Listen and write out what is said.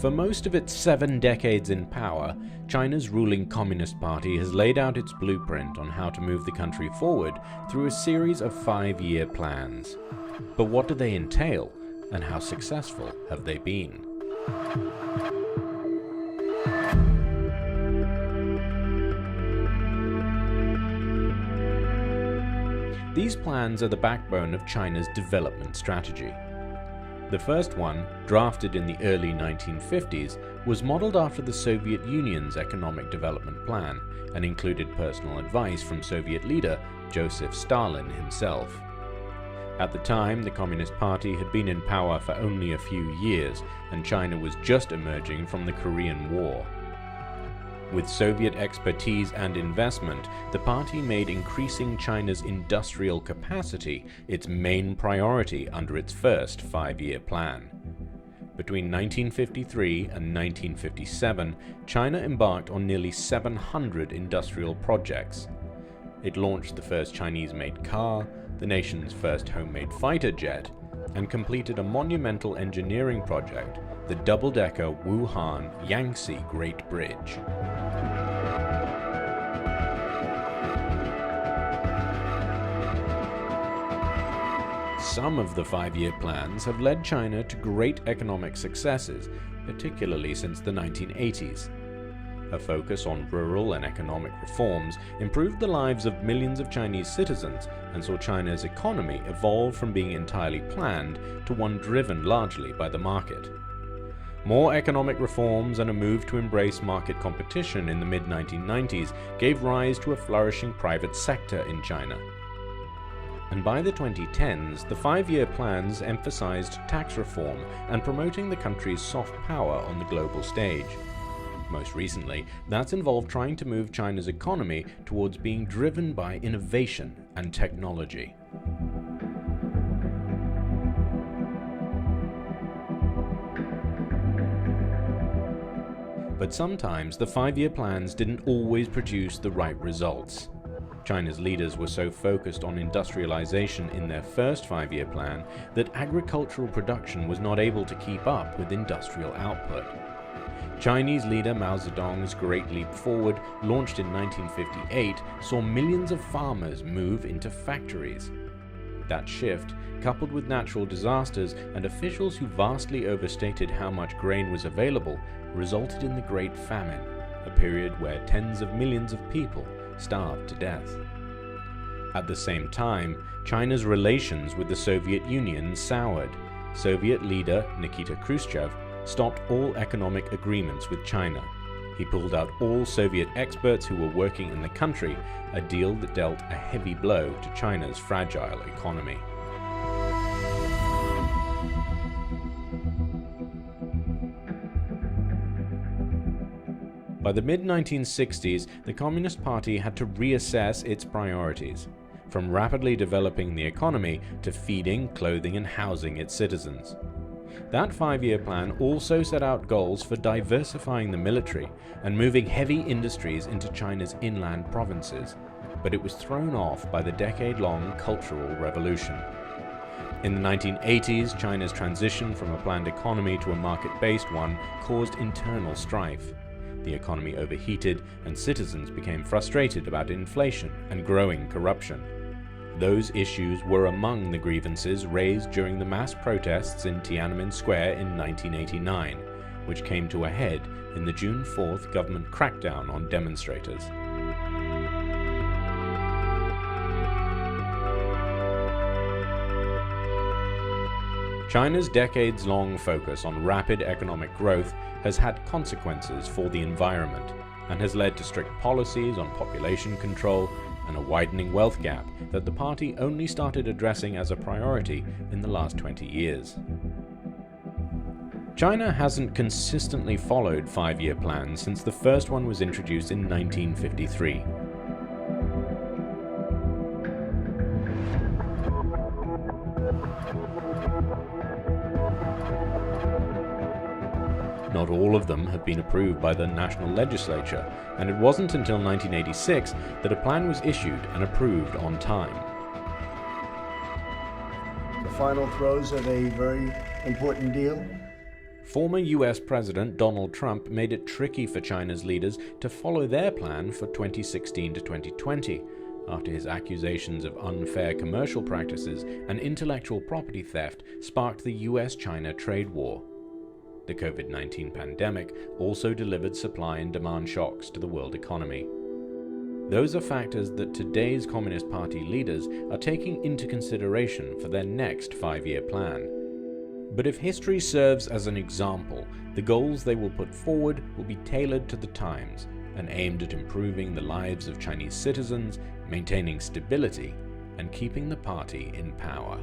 For most of its 7 decades in power, China's ruling Communist Party has laid out its blueprint on how to move the country forward through a series of 5-year plans. But what do they entail, and how successful have they been? These plans are the backbone of China's development strategy. The first one, drafted in the early 1950s, was modeled after the Soviet Union's economic development plan and included personal advice from Soviet leader Joseph Stalin himself. At the time, the Communist Party had been in power for only a few years, and China was just emerging from the Korean War. With Soviet expertise and investment, the party made increasing China's industrial capacity its main priority under its first 5-year plan. Between 1953 and 1957, China embarked on nearly 700 industrial projects. It launched the first Chinese-made car, the nation's first homemade fighter jet, and completed a monumental engineering project, the double-decker Wuhan-Yangtze Great Bridge. Some of the 5-year plans have led China to great economic successes, particularly since the 1980s. A focus on rural and economic reforms improved the lives of millions of Chinese citizens and saw China's economy evolve from being entirely planned to one driven largely by the market. More economic reforms and a move to embrace market competition in the mid-1990s gave rise to a flourishing private sector in China. And by the 2010s, the 5-year plans emphasized tax reform and promoting the country's soft power on the global stage. Most recently, that's involved trying to move China's economy towards being driven by innovation and technology. But sometimes the 5-year plans didn't always produce the right results. China's leaders were so focused on industrialization in their first 5-year plan that agricultural production was not able to keep up with industrial output. Chinese leader Mao Zedong's Great Leap Forward, launched in 1958, saw millions of farmers move into factories. That shift, coupled with natural disasters and officials who vastly overstated how much grain was available, resulted in the Great Famine, a period where tens of millions of people starved to death. At the same time, China's relations with the Soviet Union soured. Soviet leader Nikita Khrushchev stopped all economic agreements with China. He pulled out all Soviet experts who were working in the country, a deal that dealt a heavy blow to China's fragile economy. By the mid-1960s, the Communist Party had to reassess its priorities, from rapidly developing the economy to feeding, clothing, and housing its citizens. That 5-year plan also set out goals for diversifying the military and moving heavy industries into China's inland provinces, but it was thrown off by the decade-long Cultural Revolution. In the 1980s, China's transition from a planned economy to a market-based one caused internal strife. The economy overheated, and citizens became frustrated about inflation and growing corruption. Those issues were among the grievances raised during the mass protests in Tiananmen Square in 1989, which came to a head in the June 4th government crackdown on demonstrators. China's decades-long focus on rapid economic growth has had consequences for the environment and has led to strict policies on population control and a widening wealth gap that the party only started addressing as a priority in the last 20 years. China hasn't consistently followed 5-year plans since the first one was introduced in 1953. Not all of them have been approved by the national legislature, and it wasn't until 1986 that a plan was issued and approved on time. The final throes of a very important deal. Former US President Donald Trump made it tricky for China's leaders to follow their plan for 2016 to 2020, after his accusations of unfair commercial practices and intellectual property theft sparked the US-China trade war. The COVID-19 pandemic also delivered supply and demand shocks to the world economy. Those are factors that today's Communist Party leaders are taking into consideration for their next 5-year plan. But if history serves as an example, the goals they will put forward will be tailored to the times and aimed at improving the lives of Chinese citizens, maintaining stability, and keeping the party in power.